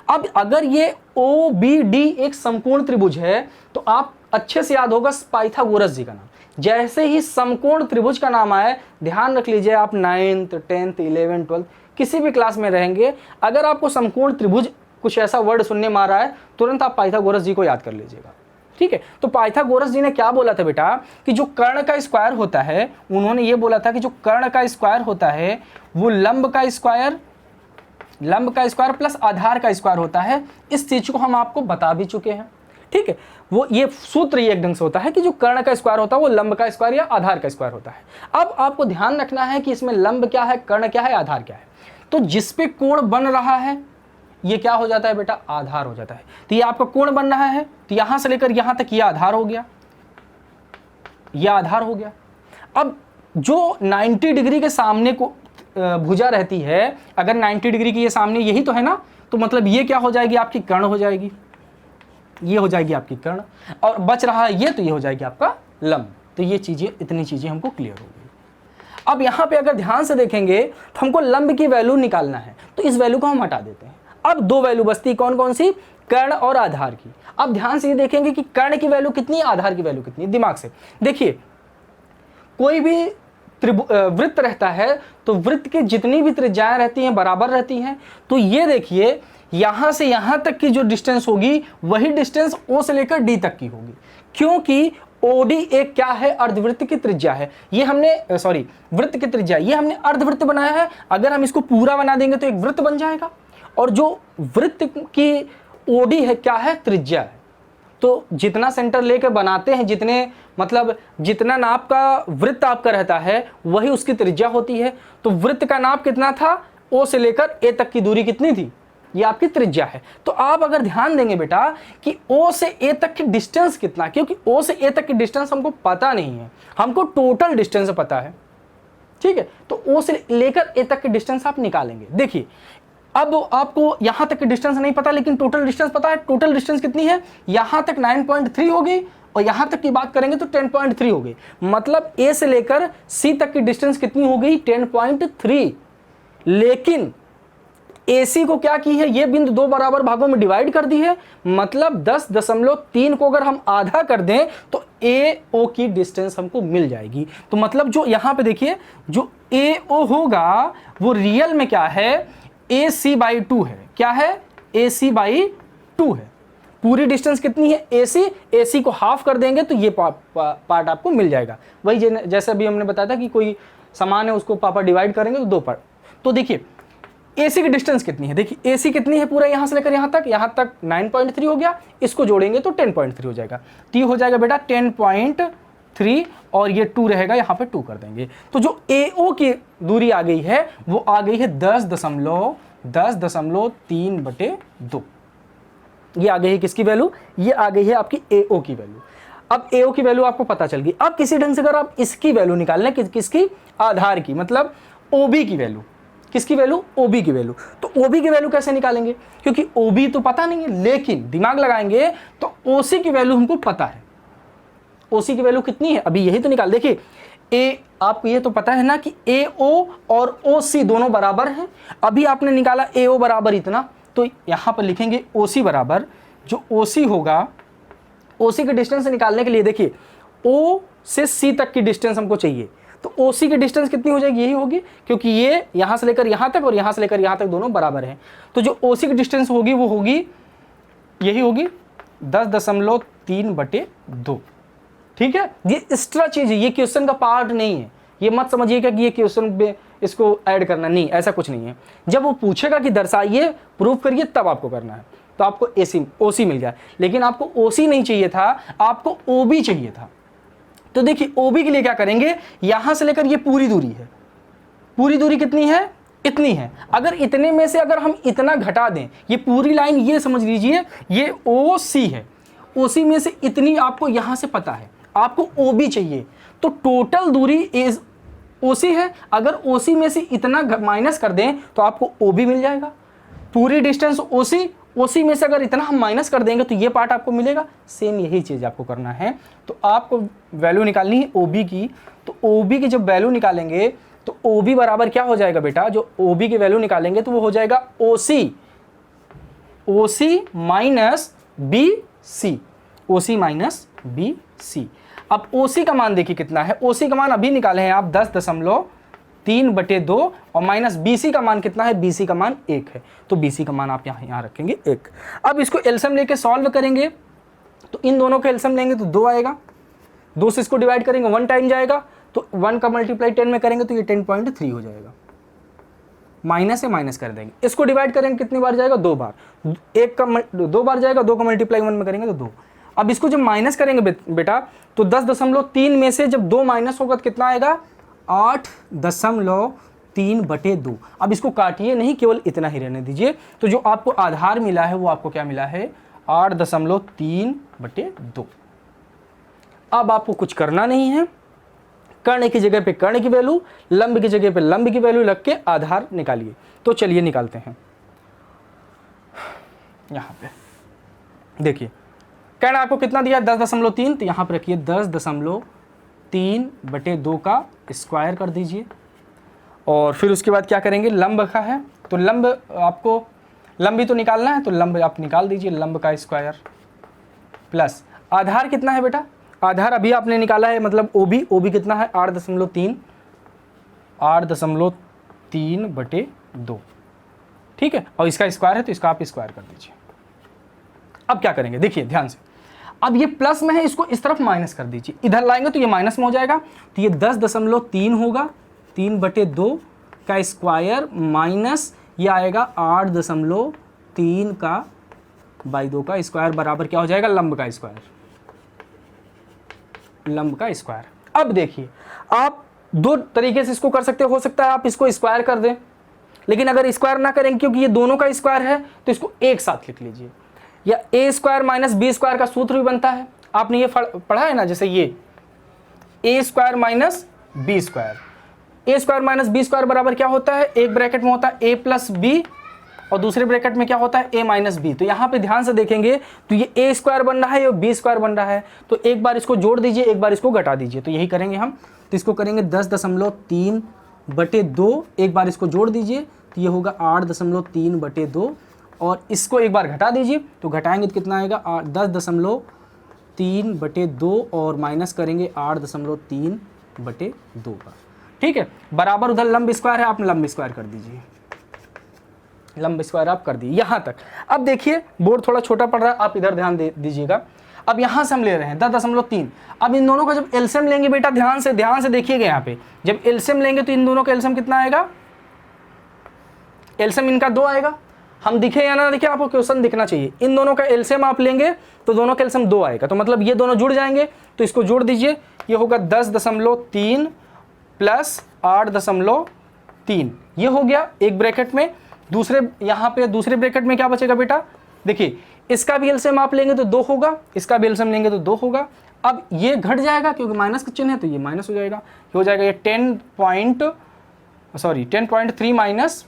अब अगर ये OBD एक समकोण त्रिभुज है तो आप अच्छे से याद होगा पाइथागोरस जी का नाम। जैसे ही समकोण त्रिभुज का नाम आए, ध्यान रख लीजिए आप 9th 10th 11th 12th किसी भी क्लास में रहेंगे, अगर आपको समकोण त्रिभुज कुछ ऐसा वर्ड सुनने में आ रहा है तुरंत आप पाइथागोरस जी को याद कर लीजिएगा, ठीक है। तो पाइथागोरस जी ने क्या बोला था बेटा कि जो कर्ण का स्क्वायर होता है, उन्होंने ये बोला था कि जो कर्ण का स्क्वायर होता है वो लंब का स्क्वायर प्लस आधार का स्क्वायर होता है। इस चीज को हम आपको बता भी चुके हैं, ठीक है। वो ये सूत्र ये एक ढंग से होता है कि जो कर्ण का स्क्वायर होता है वो लंब का स्क्वायर या आधार का स्क्वायर होता है। अब आपको ध्यान रखना है कि इसमें लंब क्या है, कर्ण क्या है, आधार क्या है। तो जिस पे कोण बन रहा है ये क्या हो जाता है बेटा, आधार हो जाता है। तो ये आपका कोण बन रहा है तो यहां से लेकर यहां तक ये आधार हो गया, यह आधार हो गया। अब जो 90 डिग्री के सामने को भुजा रहती है, अगर 90 डिग्री की ये सामने यही तो है ना, तो मतलब ये क्या हो जाएगी, आपकी कर्ण हो जाएगी, ये हो जाएगी आपकी कर्ण, और बच रहा है ये तो ये हो जाएगी आपका लंब। तो ये चीजें, इतनी चीजें हमको क्लियर हो गई। अब यहां पे अगर ध्यान से देखेंगे तो हमको लंब की वैल्यू निकालना है, तो इस वैल्यू को हम हटा देते हैं। अब दो वैल्यू बचती, कौन कौन सी, कर्ण और आधार की। अब ध्यान से ये देखेंगे कि कर्ण की वैल्यू कितनी है, आधार की वैल्यू कितनी है। दिमाग से देखिए, कोई भी वृत्त रहता है तो वृत्त की जितनी भी त्रिज्याएं रहती हैं बराबर रहती हैं। तो ये देखिए यहां से यहां तक की जो डिस्टेंस होगी वही डिस्टेंस O से लेकर D तक की होगी, क्योंकि OD एक क्या है, अर्धवृत्त की त्रिज्या है। ये हमने वृत्त की त्रिज्या, ये हमने अर्धवृत्त बनाया है। अगर हम इसको पूरा बना देंगे तो एक वृत्त बन जाएगा, और जो वृत्त की OD है क्या है, त्रिज्या है। तो जितना सेंटर लेकर बनाते हैं, जितना नाप का वृत्त आपका रहता है वही उसकी त्रिज्या होती है। तो वृत्त का नाप कितना था, O से लेकर A तक की दूरी कितनी थी, ये आपकी त्रिज्या है। तो आप अगर ध्यान देंगे बेटा कि O से A तक की डिस्टेंस कितना, क्योंकि O से A तक की डिस्टेंस हमको पता नहीं है, हमको टोटल डिस्टेंस पता है, ठीक है। तो O से लेकर A तक की डिस्टेंस आप निकालेंगे। देखिए अब आपको यहां तक की डिस्टेंस नहीं पता लेकिन टोटल डिस्टेंस पता है। टोटल डिस्टेंस कितनी है, यहां तक 9.3 होगी और यहां तक की बात करेंगे तो 10.3 हो गई। मतलब A से लेकर C तक की डिस्टेंस कितनी हो गई, 10.3। लेकिन AC को क्या की है, ये बिंदु दो बराबर भागों में डिवाइड कर दी है, मतलब 10.3 को अगर हम आधा कर दें तो AO की डिस्टेंस हमको मिल जाएगी। तो मतलब जो यहां पे देखिए जो AO होगा वो रियल में क्या है, AC/2 है। क्या है, AC/2 है। पूरी डिस्टेंस कितनी है, AC को हाफ कर देंगे तो ये पार्ट आपको मिल जाएगा। वही जैसे अभी हमने बताया था कि कोई सामान है उसको पापा डिवाइड करेंगे तो दो पार्ट। तो देखिए AC की डिस्टेंस कितनी है, देखिए AC कितनी है, पूरा यहां से लेकर यहां तक 9.3 हो गया, इसको जोड़ेंगे तो 10.3 हो जाएगा। तो ये हो जाएगा बेटा 10.3 3 और ये 2 रहेगा, यहाँ पे 2 कर देंगे। तो जो AO की दूरी आ गई है वो आ गई है 10.3/2। ये आ गई है किसकी वैल्यू? ये आ गई है आपकी AO की वैल्यू। अब AO की वैल्यू आपको पता चल गई। अब किसी ढंग से अगर आप इसकी वैल्यू निकालना है, किसकी? आधार की, मतलब OB की वैल्यू। किसकी वैल्यू? OB की वैल्यू। तो OB की वैल्यू कैसे निकालेंगे? क्योंकि OB तो पता नहीं है, लेकिन दिमाग लगाएंगे तो OC की वैल्यू हमको पता है। OC की वैल्यू कितनी है? अभी यही तो निकाल, देखिए आपको ये तो पता है ना कि AO और OC दोनों बराबर हैं। अभी आपने निकाला AO बराबर इतना, तो यहां पर लिखेंगे OC बराबर, जो OC होगा, OC के डिस्टेंस निकालने के लिए देखिए O से C तक की डिस्टेंस हमको चाहिए। तो OC की डिस्टेंस कितनी हो जाएगी? यही होगी, क्योंकि ये यहां से लेकर यहां तक और यहां से लेकर यहां तक दोनों बराबर हैं। तो जो OC की डिस्टेंस होगी वो होगी, यही होगी 10.3/2। ठीक है, ये एक्स्ट्रा चीज है, ये क्वेश्चन का पार्ट नहीं है। ये मत समझिएगा कि ये क्वेश्चन पे इसको ऐड करना, नहीं, ऐसा कुछ नहीं है। जब वो पूछेगा कि दर्शाइए, प्रूव करिए, तब आपको करना है। तो आपको OC मिल गया, लेकिन आपको OC नहीं चाहिए था, आपको OB चाहिए था। तो देखिए OB के लिए क्या करेंगे, यहां से लेकर ये पूरी दूरी है, पूरी दूरी कितनी है? इतनी है। अगर इतने में से अगर हम इतना घटा दें, ये पूरी लाइन ये समझ लीजिए ये OC है, OC में से इतनी आपको यहां से पता है, आपको OB चाहिए। तो टोटल दूरी इज OC है, अगर OC में से इतना माइनस कर दें तो आपको OB मिल जाएगा। पूरी डिस्टेंस OC में से अगर इतना हम माइनस कर देंगे तो ये पार्ट आपको मिलेगा। सेम यही चीज आपको करना है। तो आपको वैल्यू निकालनी है OB की। तो OB की जब वैल्यू निकालेंगे तो OB बराबर क्या हो जाएगा बेटा? जो OB की वैल्यू निकालेंगे तो वो हो जाएगा OC minus BC, OC minus BC। अब OC का मान देखिए कितना है, OC का मान अभी निकाले हैं आप 10.3/2 और माइनस BC का मान कितना है? BC का मान 1 है। तो BC का मान आप यहाँ रखेंगे 1। अब इसको एलसीएम लेके सॉल्व करेंगे तो इन दोनों का एलसीएम लेंगे तो 2 आएगा, 2 से इसको डिवाइड करेंगे 1 टाइम जाएगा, तो 1 का मल्टीप्लाई 10 में करेंगे तो ये 10.3 हो जाएगा। माइनस से माइनस कर देंगे, इसको डिवाइड करेंगे कितनी बार जाएगा? 2 बार। 1 का 2 बार जाएगा, 2 का मल्टीप्लाई 1 में करेंगे तो 2। अब इसको जब माइनस करेंगे बेटा तो 10.3 में से जब 2 माइनस होगा तो कितना आएगा? 8.3/2। अब इसको काटिए नहीं, केवल इतना ही रहने दीजिए। तो जो आपको आधार मिला है वो आपको क्या मिला है? 8.3/2। अब आपको कुछ करना नहीं है, कर्ण की जगह पे कर्ण की वैल्यू, लंब की जगह पे लंब की वैल्यू लग के आधार निकालिए। तो चलिए निकालते हैं। यहां पे देखिए कर्ण आपको कितना दिया? 10.3, तो यहां पर रखिए 10.3/2 का स्क्वायर कर दीजिए। और फिर उसके बाद क्या करेंगे? लंब का है तो लंब आपको लंब भी तो निकालना है, तो लंब आप निकाल दीजिए, लंब का स्क्वायर प्लस आधार कितना है बेटा? आधार अभी आपने निकाला है, मतलब OB कितना है? 8.3/2। ठीक है, और इसका स्क्वायर है तो इसका आप स्क्वायर कर दीजिए। अब क्या करेंगे देखिए ध्यान से, अब ये प्लस में है, इसको इस तरफ माइनस कर दीजिए, इधर लाएंगे तो ये माइनस में हो जाएगा। तो ये 10.3 होगा, 3/2 का स्क्वायर माइनस ये आएगा 8.3 का बाई 2 का स्क्वायर बराबर क्या हो जाएगा? लंब का स्क्वायर, लंब का स्क्वायर। अब देखिए आप 2 तरीके से इसको कर सकते हो सकता है आप इसको स्क्वायर कर दें, लेकिन अगर स्क्वायर ना करेंगे क्योंकि ये दोनों का स्क्वायर है तो इसको एक साथ लिख लीजिए। या A² माइनस B² का सूत्र भी बनता है, आपने ये पढ़ा है ना, जैसे ये A² minus B², A² minus B² बराबर क्या होता है? एक ब्रैकेट में होता है A प्लस B और दूसरे ब्रैकेट में क्या होता है? A minus B। तो यहाँ पे ध्यान से देखेंगे तो ये A² बन रहा है और B² बन रहा है, तो एक बार इसको जोड़ दीजिए, एक बार इसको घटा दीजिए। तो यही करेंगे हम, तो इसको करेंगे 10.3/2, एक बार इसको जोड़ दीजिए तो ये होगा 8.3/2 और इसको एक बार घटा दीजिए, तो घटाएंगे तो कितना आएगा? 10.3/2 और माइनस करेंगे 8.3/2 का। ठीक है, बराबर उधर लंब स्क्वायर है, आप लंब स्क्वायर कर दीजिए, लंब स्क्वायर आप कर दिए यहाँ तक। अब देखिए बोर्ड थोड़ा छोटा पड़ रहा है, आप इधर ध्यान दीजिएगा। अब यहाँ से हम ले रहे हैं 10.3। अब इन दोनों का जब एलसीएम लेंगे बेटा, ध्यान से देखिएगा यहाँ पे, जब एलसीएम लेंगे तो इन दोनों का एलसीएम कितना आएगा? एलसीएम इनका 2 आएगा, हम दिखे या ना दिखे, आपको क्वेश्चन दिखना चाहिए। इन दोनों का एलसीएम आप लेंगे तो दोनों का एलसीएम 2 आएगा, तो मतलब ये दोनों जुड़ जाएंगे, तो इसको जोड़ दीजिए, ये होगा 10.3 प्लस 8.3, ये हो गया एक ब्रैकेट में। दूसरे यहाँ पे दूसरे ब्रैकेट में क्या बचेगा बेटा, देखिए इसका भी एलसीएम आप लेंगे तो 2 होगा, इसका भी एलसीएम लेंगे तो 2 होगा। अब ये घट जाएगा क्योंकि माइनस का चिन्ह है, तो ये माइनस हो जाएगा, ये हो जाएगा ये 10.3 माइनस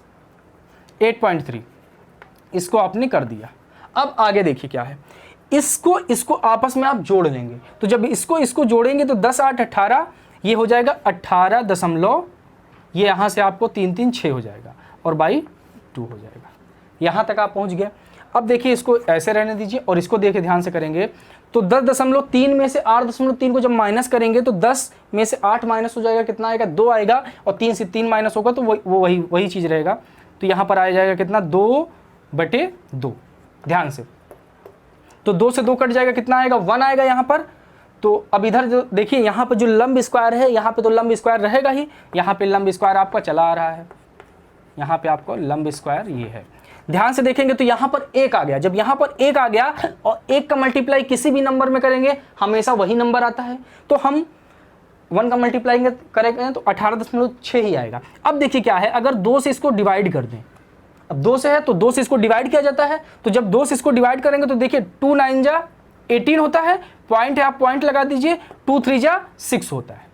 8.3, इसको आपने कर दिया। अब आगे देखिए क्या है, इसको आपस में आप जोड़ लेंगे, तो जब इसको जोड़ेंगे तो 10 8 18, ये हो जाएगा 18 दशमलव, ये यहाँ से आपको 3 3 6 हो जाएगा और बाई 2 हो जाएगा। यहाँ तक आप पहुँच गए। अब देखिए इसको ऐसे रहने दीजिए और इसको देखिए ध्यान से करेंगे तो 10.3 में से 8.3 को जब माइनस करेंगे तो 10 में से 8 माइनस हो जाएगा, कितना आएगा 2 आएगा, और 3 से 3 माइनस होगा तो वो वही चीज़ रहेगा। तो यहाँ पर आ जाएगा कितना 2/2, ध्यान से, तो 2 से 2 कट जाएगा, कितना आएगा 1 आएगा यहाँ पर। तो अब इधर जो देखिए यहाँ पर जो लंब स्क्वायर है, यहाँ पे तो लंब स्क्वायर रहेगा ही, यहाँ पे लंब स्क्वायर आपका चला आ रहा है, यहाँ पे आपको लंब स्क्वायर ये है। ध्यान से देखेंगे तो यहाँ पर 1 आ गया, जब यहाँ पर 1 आ गया और 1 का मल्टीप्लाई किसी भी नंबर में करेंगे हमेशा वही नंबर आता है, तो हम 1 का मल्टीप्लाई करेंगे तो 18.6 ही आएगा। अब देखिए क्या है, अगर 2 से इसको डिवाइड कर दें, अब 2 से है तो 2 से इसको डिवाइड किया जाता है, तो जब 2 से इसको डिवाइड करेंगे तो देखिए 2 9 जा 18 होता है, पॉइंट है आप पॉइंट लगा दीजिए, 2 3 जा 6 होता है,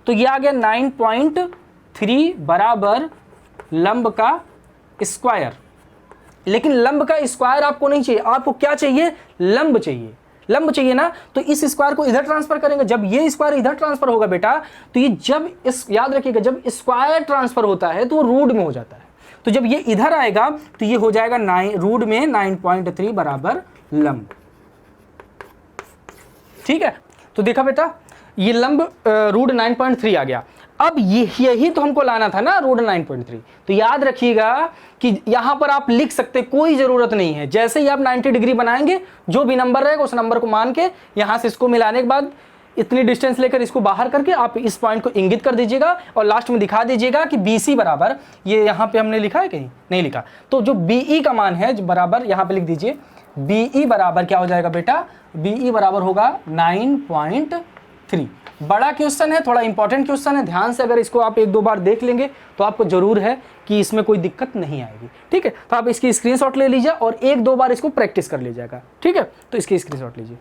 तो ये आ गया 9.3 बराबर लंब का स्क्वायर। लेकिन लंब का स्क्वायर आपको नहीं चाहिए, आपको क्या चाहिए, लंब चाहिए, लंब चाहिए ना, तो इस स्क्वायर को इधर ट्रांसफर करेंगे। जब ये स्क्वायर इधर ट्रांसफर होगा बेटा, तो ये जब इस याद रखिएगा जब स्क्वायर ट्रांसफर होता है तो वो रूट में हो जाता है, तो जब ये इधर आएगा तो ये हो जाएगा रूट में 9.3 बराबर लंब। ठीक है, तो देखा बेटा ये लंब रूट 9.3 आ गया। अब यही तो हमको लाना था ना रूट 9.3, तो याद रखिएगा कि यहां पर आप लिख सकते, कोई जरूरत नहीं है, जैसे ही आप 90 डिग्री बनाएंगे जो भी नंबर रहेगा उस नंबर को मान के यहां से इसको मिलाने के बाद इतनी डिस्टेंस लेकर इसको बाहर करके आप इस पॉइंट को इंगित कर दीजिएगा और लास्ट में दिखा दीजिएगा कि BC बराबर, ये यहाँ पे हमने लिखा है कहीं नहीं लिखा, तो जो BE का मान है बराबर यहाँ पे लिख दीजिए, BE बराबर क्या हो जाएगा बेटा, BE बराबर होगा 9.3। बड़ा क्वेश्चन है, थोड़ा इंपॉर्टेंट क्वेश्चन है, ध्यान से अगर इसको आप 1-2 बार देख लेंगे तो आपको जरूर है कि इसमें कोई दिक्कत नहीं आएगी। ठीक है, तो आप इसकी स्क्रीनशॉट ले लीजिए और 1-2 बार इसको प्रैक्टिस कर लीजिएगा। ठीक है, तो इसकी स्क्रीनशॉट लीजिए।